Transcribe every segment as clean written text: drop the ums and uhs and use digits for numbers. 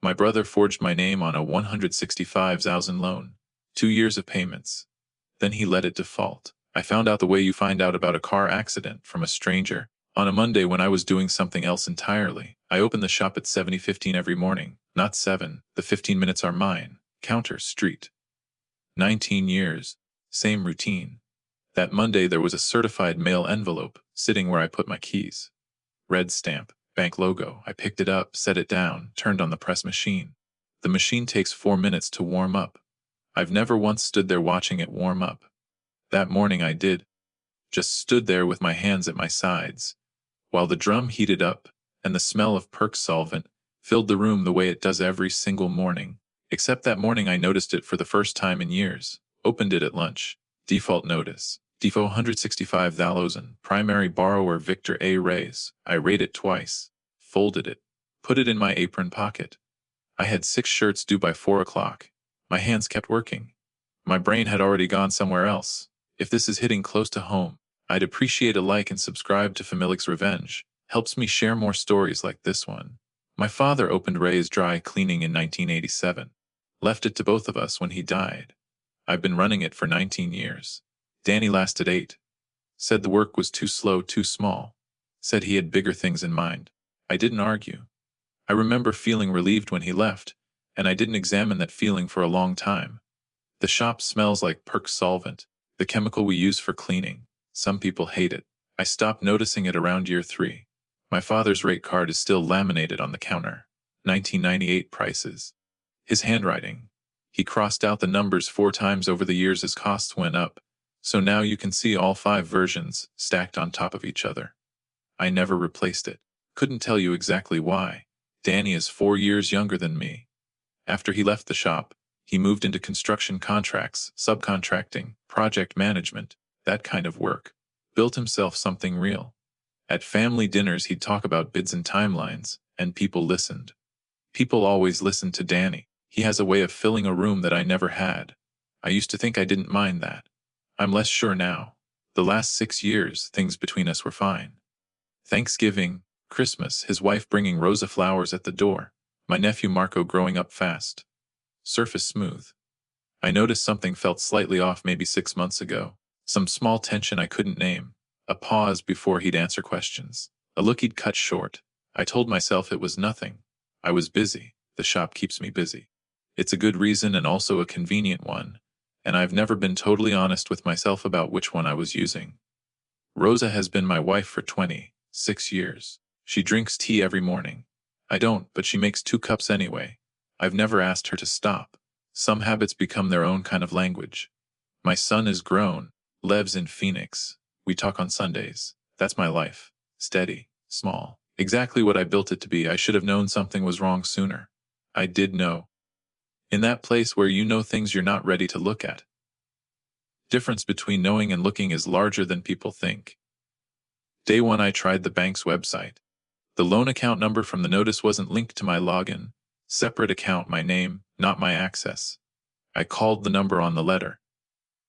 My brother forged my name on a 165,000 loan. 2 years of payments. Then he let it default. I found out the way you find out about a car accident from a stranger. On a Monday when I was doing something else entirely. I open the shop at 7:15 every morning. Not 7. The 15 minutes are mine. Counter Street. 19 years. Same routine. That Monday there was a certified mail envelope sitting where I put my keys. Red stamp. Bank logo. I picked it up, set it down, turned on the press machine. The machine takes 4 minutes to warm up. I've never once stood there watching it warm up. That morning I did. Just stood there with my hands at my sides, while the drum heated up, and the smell of perk solvent filled the room the way it does every single morning. Except that morning I noticed it for the first time in years. Opened it at lunch. Default notice. Default 165,000. Primary borrower Victor A. Reyes. I rate it twice. Folded it. Put it in my apron pocket. I had 6 shirts due by 4 o'clock. My hands kept working. My brain had already gone somewhere else. If this is hitting close to home, I'd appreciate a like and subscribe to Familix's Revenge. Helps me share more stories like this one. My father opened Ray's Dry Cleaning in 1987. Left it to both of us when he died. I've been running it for 19 years. Danny lasted 8. Said the work was too slow, too small. Said he had bigger things in mind. I didn't argue. I remember feeling relieved when he left, and I didn't examine that feeling for a long time. The shop smells like perk solvent, the chemical we use for cleaning. Some people hate it. I stopped noticing it around year 3. My father's rate card is still laminated on the counter. 1998 prices. His handwriting. He crossed out the numbers 4 times over the years as costs went up, so now you can see all 5 versions stacked on top of each other. I never replaced it. Couldn't tell you exactly why. Danny is 4 years younger than me. After he left the shop, he moved into construction contracts, subcontracting, project management, that kind of work. Built himself something real. At family dinners he'd talk about bids and timelines, and people listened. People always listened to Danny. He has a way of filling a room that I never had. I used to think I didn't mind that. I'm less sure now. The last 6 years, things between us were fine. Thanksgiving, Christmas, his wife bringing Rosa flowers at the door. My nephew Marco growing up fast. Surface smooth. I noticed something felt slightly off maybe 6 months ago. Some small tension I couldn't name. A pause before he'd answer questions. A look he'd cut short. I told myself it was nothing. I was busy. The shop keeps me busy. It's a good reason and also a convenient one, and I've never been totally honest with myself about which one I was using. Rosa has been my wife for 26 years. She drinks tea every morning. I don't, but she makes 2 cups anyway. I've never asked her to stop. Some habits become their own kind of language. My son is grown, lives in Phoenix. We talk on Sundays. That's my life. Steady, small. Exactly what I built it to be. I should have known something was wrong sooner. I did know. In that place where you know things you're not ready to look at. Difference between knowing and looking is larger than people think. Day 1 I tried the bank's website. The loan account number from the notice wasn't linked to my login. Separate account, my name, not my access. I called the number on the letter.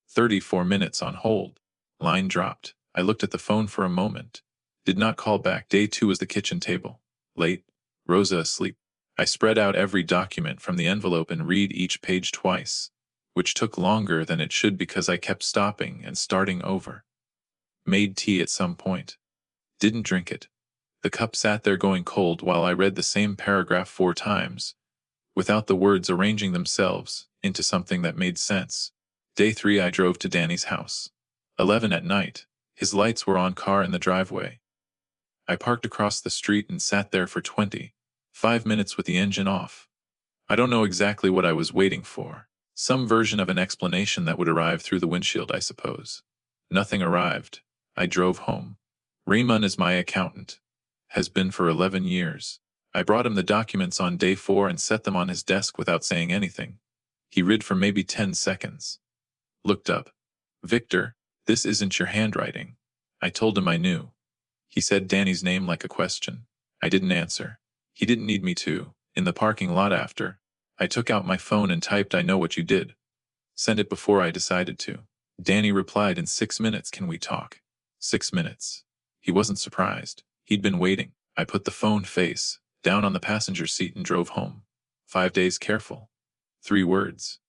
34 minutes on hold. Line dropped. I looked at the phone for a moment. Did not call back. Day 2 was the kitchen table. Late. Rosa asleep. I spread out every document from the envelope and read each page twice, which took longer than it should because I kept stopping and starting over. Made tea at some point. Didn't drink it. The cup sat there going cold while I read the same paragraph 4 times, without the words arranging themselves into something that made sense. Day 3 I drove to Danny's house. 11 at night. His lights were on, car in the driveway. I parked across the street and sat there for 25 minutes with the engine off. I don't know exactly what I was waiting for. Some version of an explanation that would arrive through the windshield, I suppose. Nothing arrived. I drove home. Raymond is my accountant. Has been for 11 years. I brought him the documents on day 4 and set them on his desk without saying anything. He read for maybe 10 seconds. Looked up. Victor, this isn't your handwriting. I told him I knew. He said Danny's name like a question. I didn't answer. He didn't need me to. In the parking lot after, I took out my phone and typed, "I know what you did." Sent it before I decided to. Danny replied in 6 minutes, "Can we talk?" 6 minutes. He wasn't surprised. He'd been waiting. I put the phone face down on the passenger seat and drove home. 5 days careful. 3 words.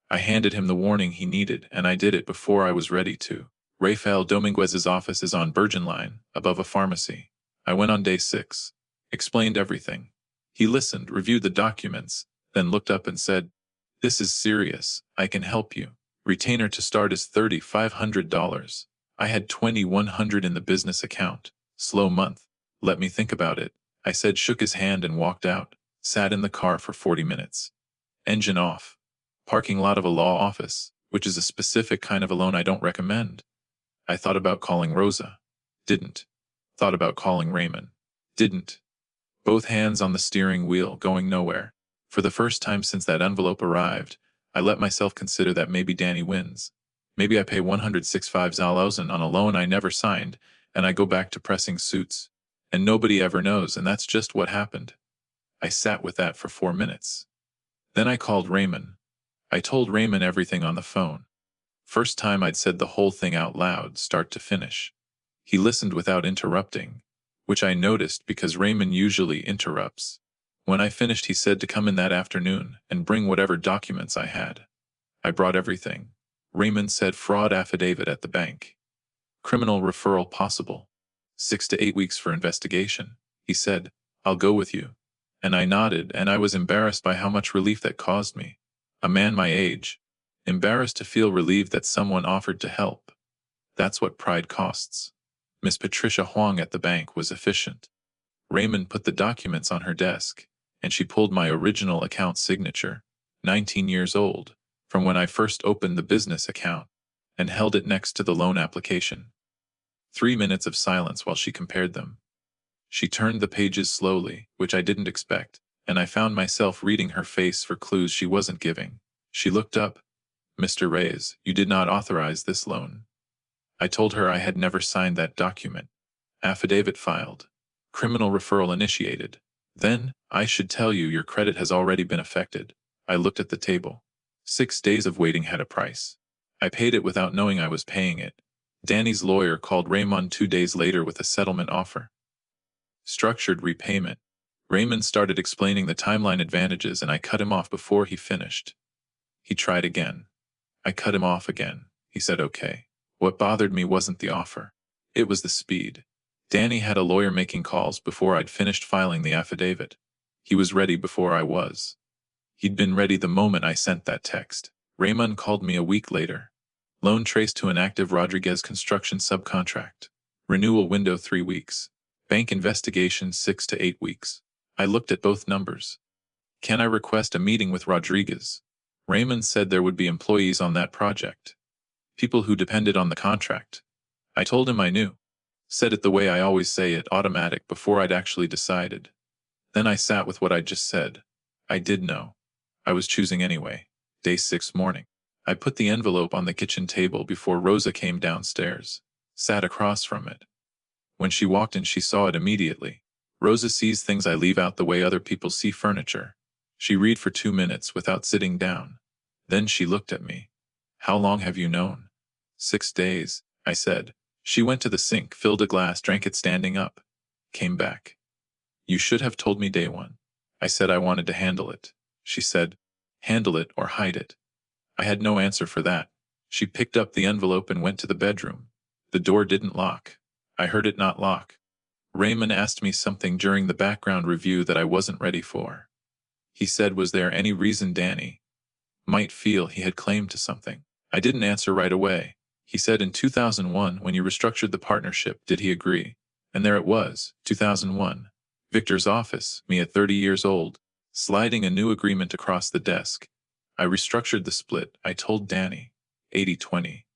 I handed him the warning he needed, and I did it before I was ready to. Rafael Dominguez's office is on Bergen Line, above a pharmacy. I went on day 6. Explained everything. He listened, reviewed the documents, then looked up and said, "This is serious. I can help you. Retainer to start is $3,500. I had $2,100 in the business account. Slow month. Let me think about it," I said, shook his hand and walked out. Sat in the car for 40 minutes. Engine off. Parking lot of a law office, which is a specific kind of a loan I don't recommend. I thought about calling Rosa. Didn't. Thought about calling Raymond. Didn't. Both hands on the steering wheel, going nowhere. For the first time since that envelope arrived, I let myself consider that maybe Danny wins. Maybe I pay $165,000 on a loan I never signed, and I go back to pressing suits. And nobody ever knows, and that's just what happened. I sat with that for 4 minutes. Then I called Raymond. I told Raymond everything on the phone. First time I'd said the whole thing out loud, start to finish. He listened without interrupting, which I noticed because Raymond usually interrupts. When I finished, he said to come in that afternoon and bring whatever documents I had. I brought everything. Raymond said fraud affidavit at the bank. Criminal referral possible. 6 to 8 weeks for investigation. He said, "I'll go with you." And I nodded, and I was embarrassed by how much relief that caused me. A man my age. Embarrassed to feel relieved that someone offered to help. That's what pride costs. Miss Patricia Huang at the bank was efficient. Raymond put the documents on her desk, and she pulled my original account signature, 19 years old, from when I first opened the business account, and held it next to the loan application. 3 minutes of silence while she compared them. She turned the pages slowly, which I didn't expect, and I found myself reading her face for clues she wasn't giving. She looked up. "Mr. Reyes, you did not authorize this loan." I told her I had never signed that document. Affidavit filed. Criminal referral initiated. Then, "I should tell you your credit has already been affected." I looked at the table. 6 days of waiting had a price. I paid it without knowing I was paying it. Danny's lawyer called Raymond 2 days later with a settlement offer. Structured repayment. Raymond started explaining the timeline advantages, and I cut him off before he finished. He tried again. I cut him off again. He said okay. What bothered me wasn't the offer. It was the speed. Danny had a lawyer making calls before I'd finished filing the affidavit. He was ready before I was. He'd been ready the moment I sent that text. Raymond called me a week later. Loan traced to an active Rodriguez construction subcontract. Renewal window 3 weeks. Bank investigation 6 to 8 weeks. I looked at both numbers. "Can I request a meeting with Rodriguez?" Raymond said there would be employees on that project. People who depended on the contract. I told him I knew. Said it the way I always say it, automatic, before I'd actually decided. Then I sat with what I'd just said. I did know. I was choosing anyway. Day 6 morning. I put the envelope on the kitchen table before Rosa came downstairs. Sat across from it. When she walked in, she saw it immediately. Rosa sees things I leave out the way other people see furniture. She read for 2 minutes without sitting down. Then she looked at me. "How long have you known?" 6 days, I said. She went to the sink, filled a glass, drank it standing up. Came back. "You should have told me day 1. I said I wanted to handle it." She said, "Handle it or hide it." I had no answer for that. She picked up the envelope and went to the bedroom. The door didn't lock. I heard it not lock. Raymond asked me something during the background review that I wasn't ready for. He said, was there any reason Danny might feel he had claim to something? I didn't answer right away. He said in 2001, when you restructured the partnership, did he agree? And there it was, 2001. Victor's office, me at 30 years old, sliding a new agreement across the desk. I restructured the split, I told Danny. 80-20.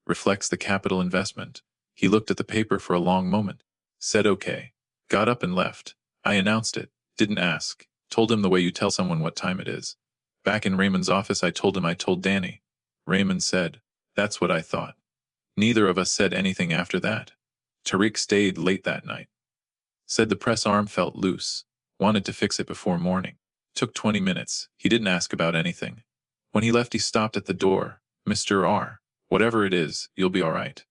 Reflects the capital investment. He looked at the paper for a long moment. Said okay. Got up and left. I announced it. Didn't ask. Told him the way you tell someone what time it is. Back in Raymond's office, I told him I told Danny. Raymond said, "That's what I thought." Neither of us said anything after that. Tariq stayed late that night. Said the press arm felt loose. Wanted to fix it before morning. Took 20 minutes. He didn't ask about anything. When he left, he stopped at the door. "Mr. R. Whatever it is, you'll be all right."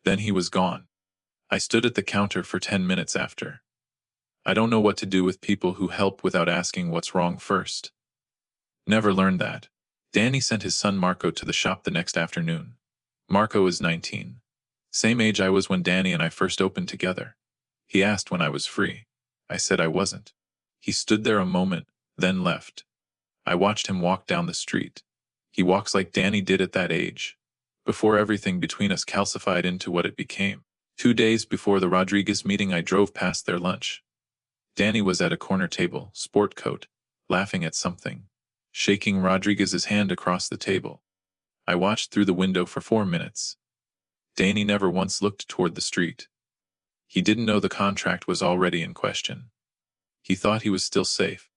Then he was gone. I stood at the counter for 10 minutes after. I don't know what to do with people who help without asking what's wrong first. Never learned that. Danny sent his son Marco to the shop the next afternoon. Marco is 19. Same age I was when Danny and I first opened together. He asked when I was free. I said I wasn't. He stood there a moment, then left. I watched him walk down the street. He walks like Danny did at that age, before everything between us calcified into what it became. 2 days before the Rodriguez meeting, I drove past their lunch. Danny was at a corner table, sport coat, laughing at something, shaking Rodriguez's hand across the table. I watched through the window for 4 minutes. Danny never once looked toward the street. He didn't know the contract was already in question. He thought he was still safe.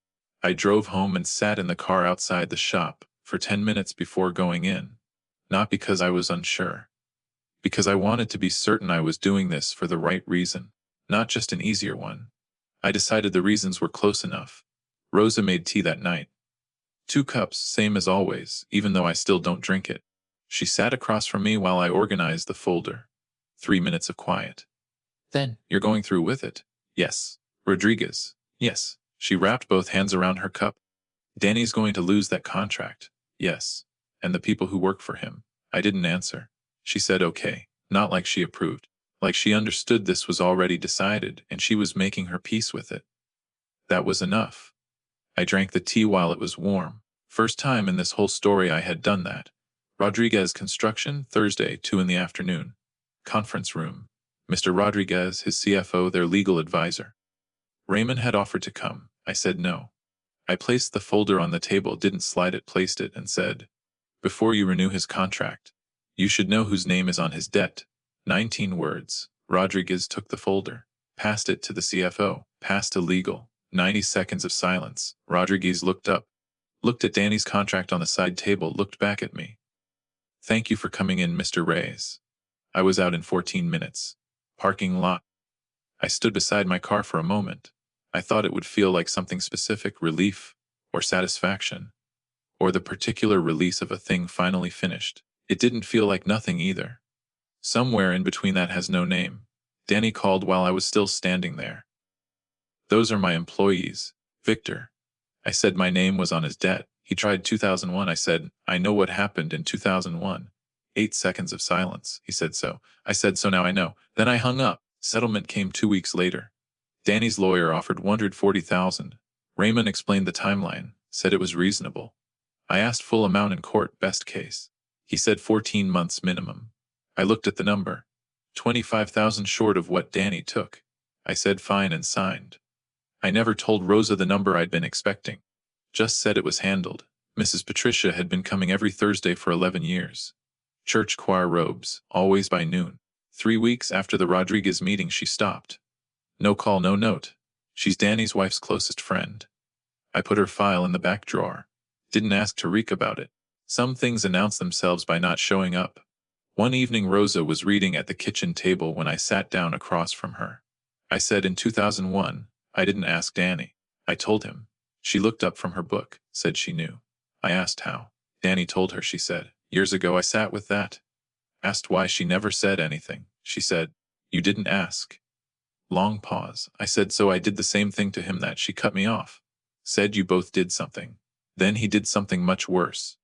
I drove home and sat in the car outside the shop for 10 minutes before going in. Not because I was unsure. Because I wanted to be certain I was doing this for the right reason, not just an easier one. I decided the reasons were close enough. Rosa made tea that night. 2 cups, same as always, even though I still don't drink it. She sat across from me while I organized the folder. 3 minutes of quiet. Then, you're going through with it? Yes. Rodriguez? Yes. She wrapped both hands around her cup. Danny's going to lose that contract. Yes. And the people who work for him. I didn't answer. She said okay, not like she approved. Like she understood this was already decided and she was making her peace with it. That was enough. I drank the tea while it was warm. First time in this whole story I had done that. Rodriguez Construction, Thursday, 2 in the afternoon. Conference room. Mr. Rodriguez, his CFO, their legal advisor. Raymond had offered to come. I said no. I placed the folder on the table, didn't slide it, placed it, and said, before you renew his contract, you should know whose name is on his debt. 19 words. Rodriguez took the folder, passed it to the CFO, passed to legal. 90 seconds of silence. Rodriguez looked up, looked at Danny's contract on the side table, looked back at me. Thank you for coming in, Mr. Reyes. I was out in 14 minutes. Parking lot. I stood beside my car for a moment. I thought it would feel like something specific, relief, or satisfaction, or the particular release of a thing finally finished. It didn't feel like nothing either. Somewhere in between that has no name. Danny called while I was still standing there. Those are my employees. Victor. I said my name was on his debt. He tried 2001. I said, I know what happened in 2001. 8 seconds of silence. He said so. I said so, now I know. Then I hung up. Settlement came 2 weeks later. Danny's lawyer offered $140,000. Raymond explained the timeline, said it was reasonable. I asked full amount in court, best case. He said 14 months minimum. I looked at the number. 25,000 short of what Danny took. I said fine and signed. I never told Rosa the number I'd been expecting. Just said it was handled. Mrs. Patricia had been coming every Thursday for 11 years. Church choir robes, always by noon. 3 weeks after the Rodriguez meeting she stopped. No call, no note. She's Danny's wife's closest friend. I put her file in the back drawer. Didn't ask Tariq about it. Some things announce themselves by not showing up. One evening Rosa was reading at the kitchen table when I sat down across from her. I said in 2001, I didn't ask Danny. I told him. She looked up from her book, said she knew. I asked how. Danny told her, she said. Years ago I sat with that. Asked why, she never said anything. She said, you didn't ask. Long pause. I said so I did the same thing to him that. She cut me off. Said you both did something. Then he did something much worse.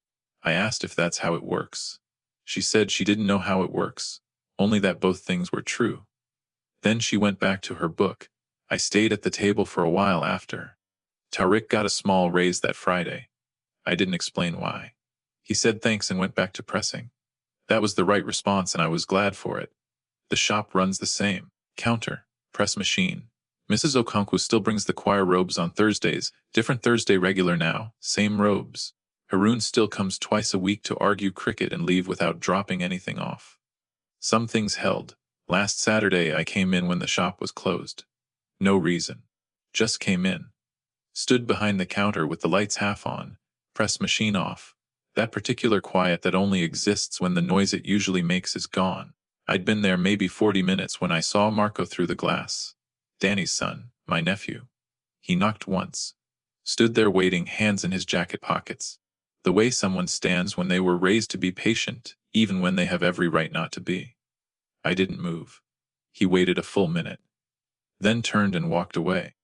I asked if that's how it works. She said she didn't know how it works, only that both things were true. Then she went back to her book. I stayed at the table for a while after. Tariq got a small raise that Friday. I didn't explain why. He said thanks and went back to pressing. That was the right response and I was glad for it. The shop runs the same. Counter, press machine. Mrs. Okonkwo still brings the choir robes on Thursdays, different Thursday regular now, same robes. Haroon still comes twice a week to argue cricket and leave without dropping anything off. Some things held. Last Saturday I came in when the shop was closed. No reason. Just came in. Stood behind the counter with the lights half on, press machine off. That particular quiet that only exists when the noise it usually makes is gone. I'd been there maybe 40 minutes when I saw Marco through the glass. Danny's son, my nephew. He knocked once. Stood there waiting, hands in his jacket pockets. The way someone stands when they were raised to be patient, even when they have every right not to be. I didn't move. He waited a full minute. Then turned and walked away.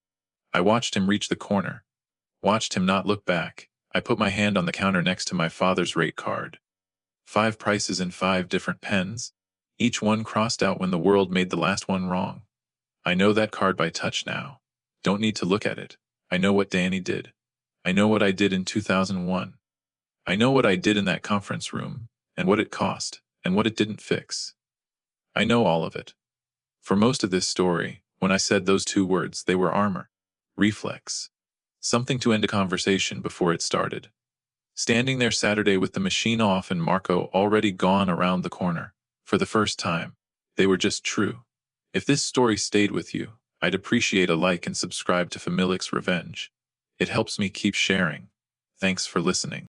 I watched him reach the corner. Watched him not look back. I put my hand on the counter next to my father's rate card. 5 prices in 5 different pens, each one crossed out when the world made the last one wrong. I know that card by touch now. Don't need to look at it. I know what Danny did. I know what I did in 2001. I know what I did in that conference room, and what it cost, and what it didn't fix. I know all of it. For most of this story, when I said those 2 words, they were armor. Reflex. Something to end a conversation before it started. Standing there Saturday with the machine off and Marco already gone around the corner. For the first time, they were just true. If this story stayed with you, I'd appreciate a like and subscribe to Familix's Revenge. It helps me keep sharing. Thanks for listening.